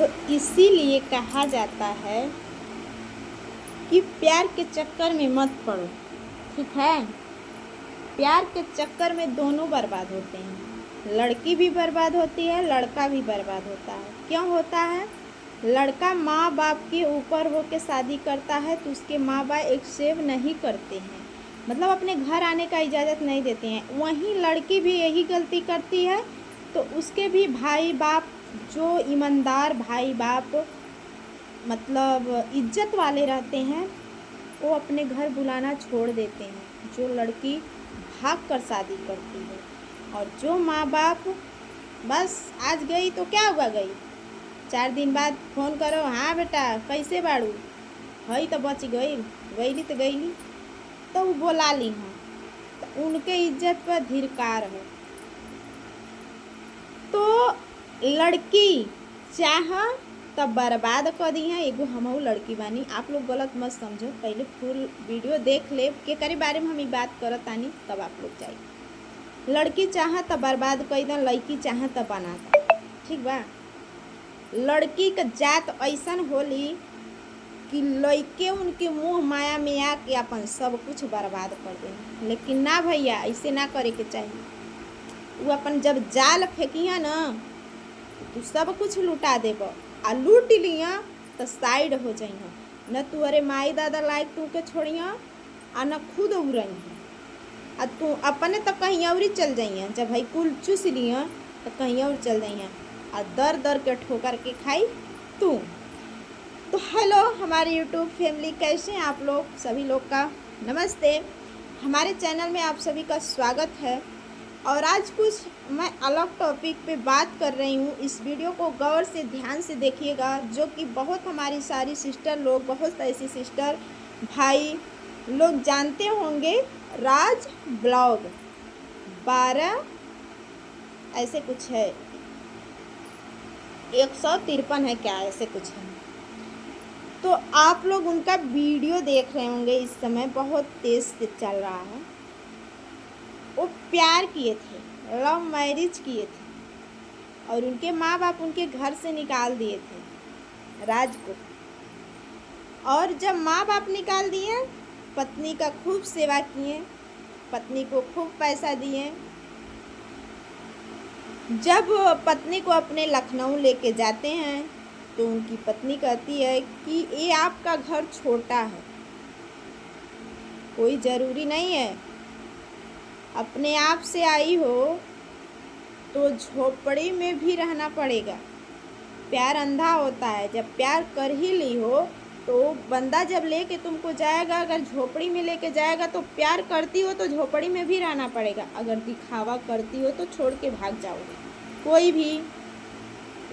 तो इसीलिए कहा जाता है कि प्यार के चक्कर में मत पड़ो। ठीक है, प्यार के चक्कर में दोनों बर्बाद होते हैं, लड़की भी बर्बाद होती है, लड़का भी बर्बाद होता है। क्यों होता है? लड़का माँ बाप के ऊपर होकर शादी करता है तो उसके माँ बाप एक्सेप्ट नहीं करते हैं, मतलब अपने घर आने का इजाज़त नहीं देते हैं। वहीं लड़की भी यही गलती करती है तो उसके भी भाई बाप, जो ईमानदार भाई बाप मतलब इज्जत वाले रहते हैं, वो अपने घर बुलाना छोड़ देते हैं जो लड़की भाग कर शादी करती है। और जो माँ बाप बस आज गई तो क्या हुआ, गई 4 दिन बाद फ़ोन करो, हाँ बेटा कैसे बाड़ू, हई तो बच गई, गईली तो गईली, तो वो बोला ली हैं, तो उनके इज्जत पर धिक्कार है। तो लड़की चाह तब बर्बाद कर दी है। एगो हमहू लड़की बानी, आप लोग गलत मत समझो, पहले फुल वीडियो देख ले के करे बारे में हम बात करत तानी, तब आप लोग जाए। लड़की चाह तब बर्बाद कर दी, लड़की चाह तब बना दी। ठीक बा, लड़की का जात ऐसन होली कि लड़के उनके मुँह माया में आके अपन सब कुछ बर्बाद कर दें। लेकिन ना भैया, ऐसे ना करे के चाहिए। वो अपन जब जाल फेंकिया ना तो सब कुछ लुटा देब, आ लूट लिया तो साइड हो जाइए, न तू अरे माई दादा लायक तू के छोड़िया आ न खुद उड़िया, आ तू अपने तो कहीं और चल जाइए। जब भाई कुल चूस लिया तो कहीं और चल जाइए, आ दर दर के ठोकर के खाई तू। तो हेलो हमारे यूट्यूब फैमिली, कैसे हैं आप लोग? सभी लोग का नमस्ते। हमारे चैनल में आप सभी का स्वागत है। और आज कुछ मैं अलग टॉपिक पे बात कर रही हूँ। इस वीडियो को गौर से ध्यान से देखिएगा, जो कि बहुत हमारी सारी सिस्टर लोग, बहुत ऐसी सिस्टर भाई लोग जानते होंगे। राज ब्लॉग 12 ऐसे कुछ है, 153 है क्या, ऐसे कुछ है। तो आप लोग उनका वीडियो देख रहे होंगे, इस समय बहुत तेज़ से चल रहा है। वो प्यार किए थे, लव मैरिज किए थे, और उनके माँ बाप उनके घर से निकाल दिए थे राज को। और जब माँ बाप निकाल दिए, पत्नी का खूब सेवा किए, पत्नी को खूब पैसा दिए। जब पत्नी को अपने लखनऊ लेके जाते हैं तो उनकी पत्नी कहती है कि ये आपका घर छोटा है, कोई ज़रूरी नहीं है, अपने आप से आई हो तो झोपड़ी में भी रहना पड़ेगा। प्यार अंधा होता है, जब प्यार कर ही ली हो तो बंदा जब लेके तुमको जाएगा, अगर झोपड़ी में लेके जाएगा तो प्यार करती हो तो झोपड़ी में भी रहना पड़ेगा। अगर दिखावा करती हो तो छोड़ के भाग जाओगे। कोई भी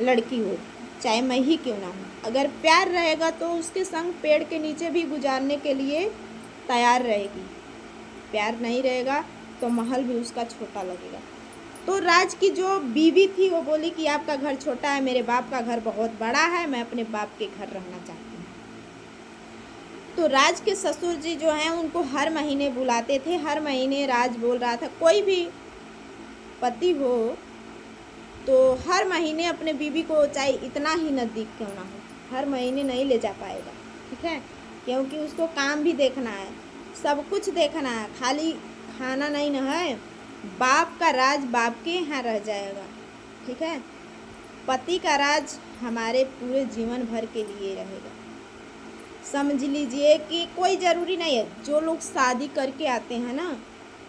लड़की हो, चाहे मैं ही क्यों ना हूँ, अगर प्यार रहेगा तो उसके संग पेड़ के नीचे भी गुजारने के लिए तैयार रहेगी। प्यार नहीं रहेगा तो महल भी उसका छोटा लगेगा। तो राज की जो बीवी थी वो बोली कि आपका घर छोटा है, मेरे बाप का घर बहुत बड़ा है, मैं अपने बाप के घर रहना चाहती हूँ। तो राज के ससुर जी जो हैं उनको हर महीने बुलाते थे। हर महीने राज बोल रहा था, कोई भी पति हो तो हर महीने अपने बीवी को, चाहे इतना ही नज़दीक क्यों ना हो, हर महीने नहीं ले जा पाएगा। ठीक है, क्योंकि उसको काम भी देखना है, सब कुछ देखना है, खाली खाना नहीं ना है। बाप का राज बाप के यहाँ रह जाएगा। ठीक है, पति का राज हमारे पूरे जीवन भर के लिए रहेगा। समझ लीजिए कि कोई ज़रूरी नहीं है, जो लोग शादी करके आते हैं ना,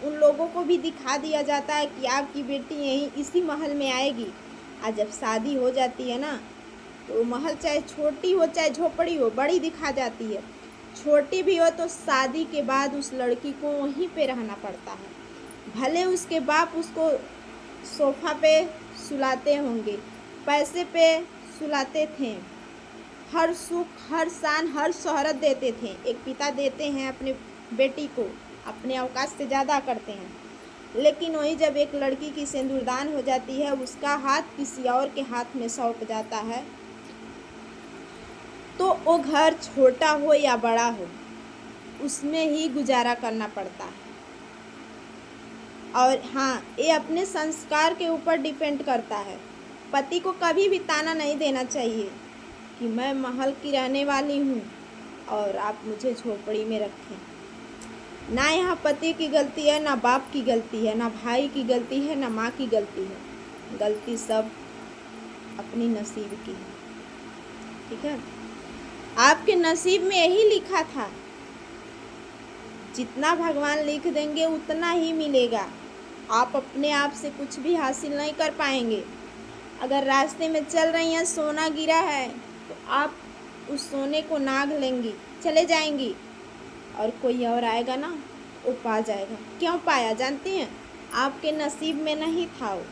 उन लोगों को भी दिखा दिया जाता है कि आपकी बेटी यहीं इसी महल में आएगी। आज जब शादी हो जाती है ना तो महल चाहे छोटी हो चाहे झोपड़ी हो, बड़ी दिखा जाती है। छोटी भी हो तो शादी के बाद उस लड़की को वहीं पे रहना पड़ता है। भले उसके बाप उसको सोफ़ा पे सुलाते होंगे, पैसे पे सुलाते थे, हर सुख हर शान हर शोहरत देते थे। एक पिता देते हैं अपने बेटी को, अपने औकात से ज़्यादा करते हैं। लेकिन वही जब एक लड़की की सिंदूरदान हो जाती है, उसका हाथ किसी और के हाथ में सौंप जाता है, तो वो घर छोटा हो या बड़ा हो, उसमें ही गुजारा करना पड़ता है। और हाँ, ये अपने संस्कार के ऊपर डिपेंड करता है। पति को कभी भी ताना नहीं देना चाहिए कि मैं महल की रहने वाली हूँ और आप मुझे झोपड़ी में रखें। ना यहाँ पति की गलती है, ना बाप की गलती है, ना भाई की गलती है, ना माँ की गलती है। गलती सब अपनी नसीब की है। ठीक है, आपके नसीब में यही लिखा था, जितना भगवान लिख देंगे उतना ही मिलेगा। आप अपने आप से कुछ भी हासिल नहीं कर पाएंगे। अगर रास्ते में चल रही हैं, सोना गिरा है, तो आप उस सोने को नाग लेंगी, चले जाएंगी, और कोई और आएगा ना, वो पा जाएगा। क्यों पाया जानती हैं? आपके नसीब में नहीं था वो,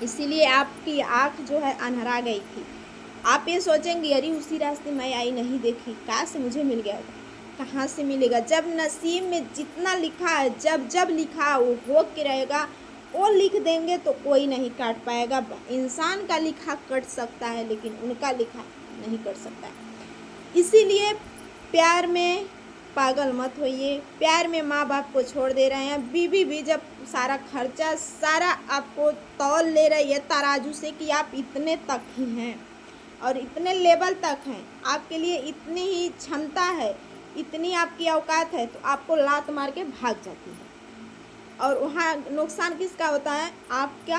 इसीलिए आपकी आँख जो है अंधरा गई थी। आप ये सोचेंगी, अरे उसी रास्ते मैं आई, नहीं देखी, काश मुझे मिल गया। कहाँ से मिलेगा? जब नसीब में जितना लिखा है, जब जब लिखा वो हो के रहेगा। वो लिख देंगे तो कोई नहीं काट पाएगा। इंसान का लिखा कट सकता है, लेकिन उनका लिखा नहीं कट सकता है। इसीलिए प्यार में पागल मत होइए। प्यार में माँ बाप को छोड़ दे रहे हैं। बीवी भी जब सारा खर्चा सारा आपको तौल ले रही है तराजू से कि आप इतने तक ही हैं और इतने लेवल तक हैं, आपके लिए इतनी ही क्षमता है, इतनी आपकी औकात है, तो आपको लात मार के भाग जाती है। और वहाँ नुकसान किसका होता है? आपका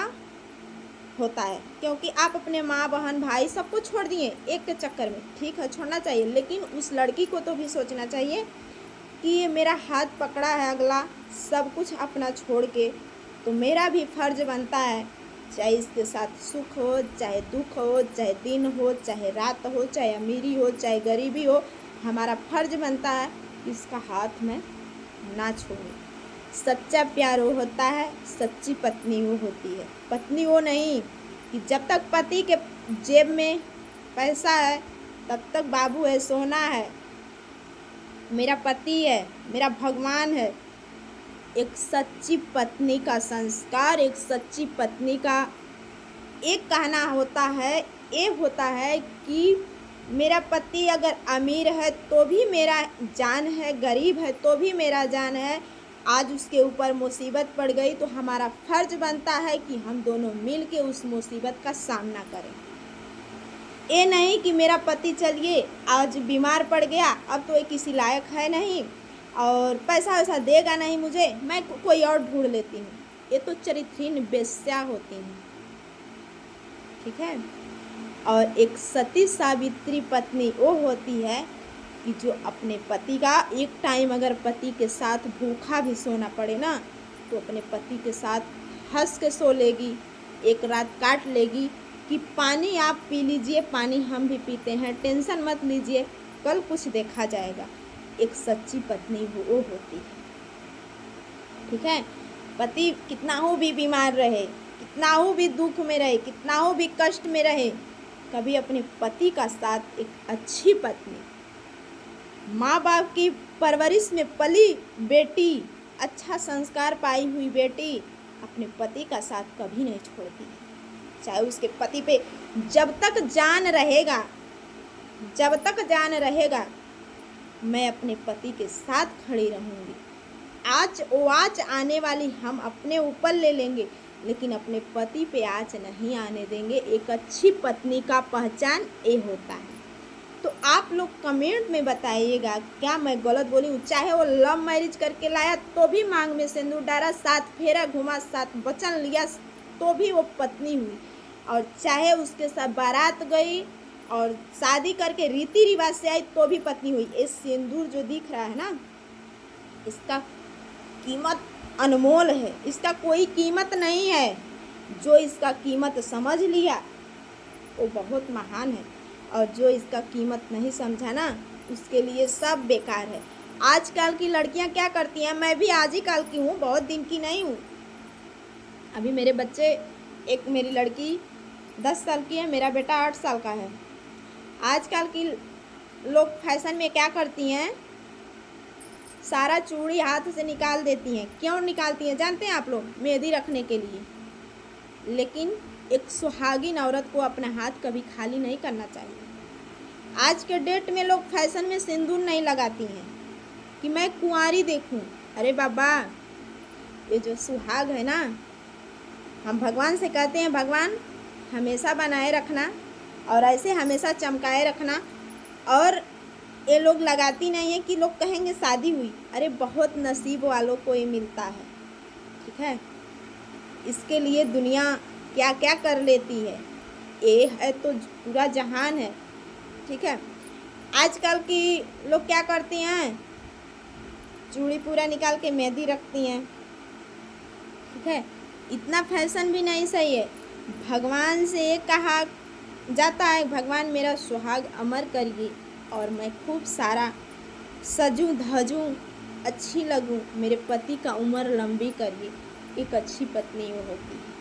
होता है, क्योंकि आप अपने माँ बहन भाई सबको छोड़ दिए एक के चक्कर में। ठीक है, छोड़ना चाहिए, लेकिन उस लड़की को तो भी सोचना चाहिए कि ये मेरा हाथ पकड़ा है अगला, सब कुछ अपना छोड़ के, तो मेरा भी फर्ज बनता है, चाहे इसके साथ सुख हो, चाहे दुख हो, चाहे दिन हो, चाहे रात हो, चाहे अमीरी हो, चाहे गरीबी हो, हमारा फर्ज बनता है कि इसका हाथ में ना छोड़ूं। सच्चा प्यार वो होता है, सच्ची पत्नी वो होती है। पत्नी वो नहीं कि जब तक पति के जेब में पैसा है तब तक बाबू है, सोना है, मेरा पति है, मेरा भगवान है। एक सच्ची पत्नी का संस्कार, एक सच्ची पत्नी का एक कहना होता है, ये होता है कि मेरा पति अगर अमीर है तो भी मेरा जान है, गरीब है तो भी मेरा जान है। आज उसके ऊपर मुसीबत पड़ गई तो हमारा फर्ज बनता है कि हम दोनों मिल के उस मुसीबत का सामना करें। ये नहीं कि मेरा पति चलिए आज बीमार पड़ गया, अब तो ये किसी लायक है नहीं और पैसा वैसा देगा नहीं मुझे, मैं कोई और ढूंढ लेती हूँ। ये तो चरित्रहीन बेश्या होती हैं। ठीक है, और एक सती सावित्री पत्नी वो होती है कि जो अपने पति का एक टाइम अगर पति के साथ भूखा भी सोना पड़े ना, तो अपने पति के साथ हंस के सो लेगी, एक रात काट लेगी कि पानी आप पी लीजिए, पानी हम भी पीते हैं, टेंशन मत लीजिए, कल कुछ देखा जाएगा। एक सच्ची पत्नी वो होती है। ठीक है, पति कितना हो भी बीमार रहे, कितना हो भी दुख में रहे, कितना हो भी कष्ट में रहे, कभी अपने पति का साथ एक अच्छी पत्नी, माँ बाप की परवरिश में पली बेटी, अच्छा संस्कार पाई हुई बेटी अपने पति का साथ कभी नहीं छोड़ती है। चाहे उसके पति पे जब तक जान रहेगा, जब तक जान रहेगा, मैं अपने पति के साथ खड़ी रहूँगी। आज आने वाली हम अपने ऊपर ले लेंगे, लेकिन अपने पति पे आँच नहीं आने देंगे। एक अच्छी पत्नी का पहचान ये होता है। तो आप लोग कमेंट में बताइएगा, क्या मैं गलत बोली हूँ? चाहे वो लव मैरिज करके लाया तो भी मांग में सिंदूर डाला, 7 फेरा घुमा, 7 वचन लिया, तो भी वो पत्नी हुई। और चाहे उसके साथ बारात गई और शादी करके रीति रिवाज से आई तो भी पत्नी हुई। ये सिंदूर जो दिख रहा है ना, इसका कीमत अनमोल है, इसका कोई कीमत नहीं है। जो इसका कीमत समझ लिया वो बहुत महान है, और जो इसका कीमत नहीं समझा ना, उसके लिए सब बेकार है। आजकल की लड़कियां क्या करती हैं, मैं भी आज ही कल की हूँ, बहुत दिन की नहीं हूँ। अभी मेरे बच्चे, एक मेरी लड़की 10 साल की है, मेरा बेटा 8 साल का है। आजकल की लोग फैशन में क्या करती हैं, सारा चूड़ी हाथ से निकाल देती हैं। क्यों निकालती हैं जानते हैं आप लोग? मेहंदी रखने के लिए। लेकिन एक सुहागिन औरत को अपना हाथ कभी खाली नहीं करना चाहिए। आज के डेट में लोग फैशन में सिंदूर नहीं लगाती हैं कि मैं कुंवारी देखूं। अरे बाबा, ये जो सुहाग है ना, हम भगवान से कहते हैं, भगवान हमेशा बनाए रखना, और ऐसे हमेशा चमकाए रखना। और ये लोग लगाती नहीं है कि लोग कहेंगे शादी हुई, अरे बहुत नसीब वालों को ये मिलता है, ठीक है। इसके लिए दुनिया क्या क्या कर लेती है, ये है तो पूरा जहान है, ठीक है। आजकल की लोग क्या करती हैं, चूड़ी पूरा निकाल के मेहंदी रखती हैं, ठीक है। इतना फैशन भी नहीं सही है। भगवान से ये कहा जाता है, भगवान मेरा सुहाग अमर करिए और मैं खूब सारा सजूं धजूं, अच्छी लगूं, मेरे पति का उम्र लंबी करिए। एक अच्छी पत्नी वो होती है।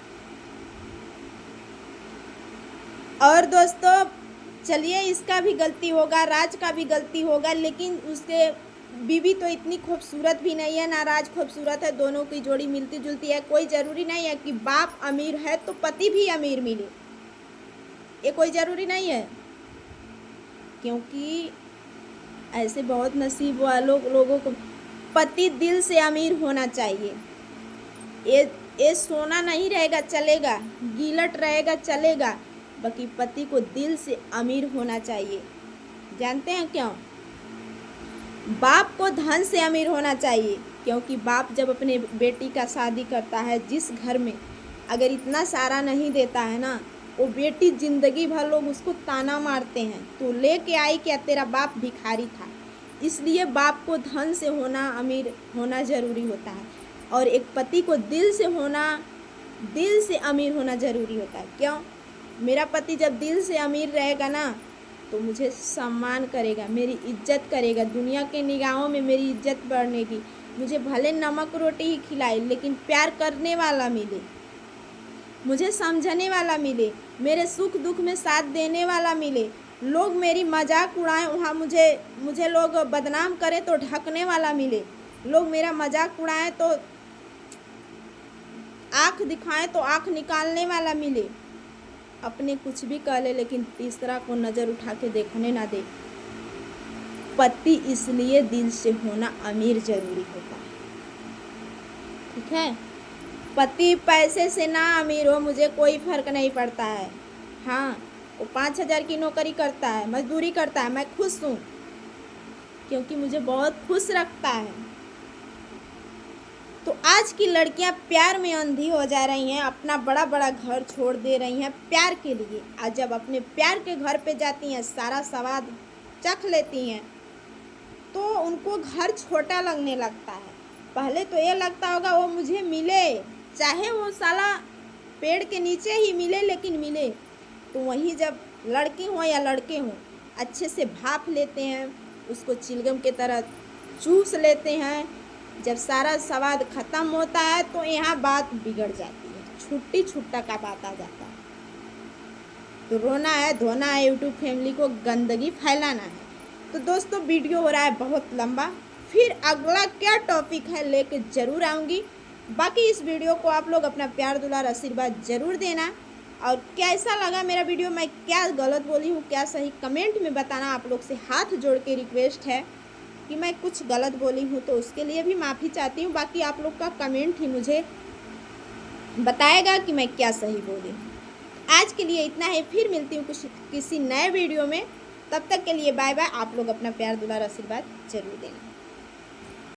और दोस्तों चलिए, इसका भी गलती होगा, राज का भी गलती होगा, लेकिन उसके बीवी तो इतनी खूबसूरत भी नहीं है, ना राज खूबसूरत है, दोनों की जोड़ी मिलती जुलती है। कोई ज़रूरी नहीं है कि बाप अमीर है तो पति भी अमीर मिले, ये कोई ज़रूरी नहीं है, क्योंकि ऐसे बहुत नसीब वालों लोगों को पति दिल से अमीर होना चाहिए। ये सोना नहीं रहेगा चलेगा, गिलट रहेगा चलेगा, बाकी पति को दिल से अमीर होना चाहिए। जानते हैं क्यों? बाप को धन से अमीर होना चाहिए, क्योंकि बाप जब अपने बेटी का शादी करता है, जिस घर में अगर इतना सारा नहीं देता है ना, वो बेटी जिंदगी भर लोग उसको ताना मारते हैं, तो लेके आई क्या, तेरा बाप भिखारी था। इसलिए बाप को धन से होना, अमीर होना ज़रूरी होता है, और एक पति को दिल से अमीर होना ज़रूरी होता है। क्यों? मेरा पति जब दिल से अमीर रहेगा ना, तो मुझे सम्मान करेगा, मेरी इज्जत करेगा, दुनिया के निगाहों में मेरी इज्जत बढ़ेगी। मुझे भले नमक रोटी ही खिलाए, लेकिन प्यार करने वाला मिले, मुझे समझने वाला मिले, मेरे सुख दुख में साथ देने वाला मिले। लोग मेरी मजाक उड़ाएं, वहाँ मुझे लोग बदनाम करें तो ढकने वाला मिले। लोग मेरा मजाक उड़ाएं तो आँख दिखाएं तो आँख निकालने वाला मिले। अपने कुछ भी कह ले, लेकिन तीसरा को नज़र उठा के देखने ना दे। पति इसलिए दिल से होना अमीर जरूरी होता है, ठीक है। पति पैसे से ना अमीर हो, मुझे कोई फर्क नहीं पड़ता है। हाँ, वो 5,000 की नौकरी करता है, मजदूरी करता है, मैं खुश हूँ, क्योंकि मुझे बहुत खुश रखता है। तो आज की लड़कियां प्यार में अंधी हो जा रही हैं, अपना बड़ा बड़ा घर छोड़ दे रही हैं प्यार के लिए। आज जब अपने प्यार के घर पे जाती हैं, सारा स्वाद चख लेती हैं, तो उनको घर छोटा लगने लगता है। पहले तो ये लगता होगा वो मुझे मिले, चाहे वो साला पेड़ के नीचे ही मिले, लेकिन मिले। तो वहीं जब लड़की हो या लड़के हों, अच्छे से भाप लेते हैं, उसको चिलगम के तरह चूस लेते हैं। जब सारा स्वाद ख़त्म होता है तो यहाँ बात बिगड़ जाती है, छुट्टी छुट्टा का बात आ जाता है। तो रोना है, धोना है, यूट्यूब फैमिली को गंदगी फैलाना है। तो दोस्तों वीडियो हो रहा है बहुत लंबा, फिर अगला क्या टॉपिक है लेके ज़रूर आऊँगी। बाकी इस वीडियो को आप लोग अपना प्यार दुलार आशीर्वाद ज़रूर देना, और कैसा लगा मेरा वीडियो, मैं क्या गलत बोली हूँ क्या सही, कमेंट में बताना। आप लोग से हाथ जोड़ के रिक्वेस्ट है कि मैं कुछ गलत बोली हूँ तो उसके लिए भी माफ़ी चाहती हूँ। बाकी आप लोग का कमेंट ही मुझे बताएगा कि मैं क्या सही बोली हूँ। आज के लिए इतना है, फिर मिलती हूँ किसी नए वीडियो में। तब तक के लिए बाय बाय। आप लोग अपना प्यार दुलार आशीर्वाद जरूर देना।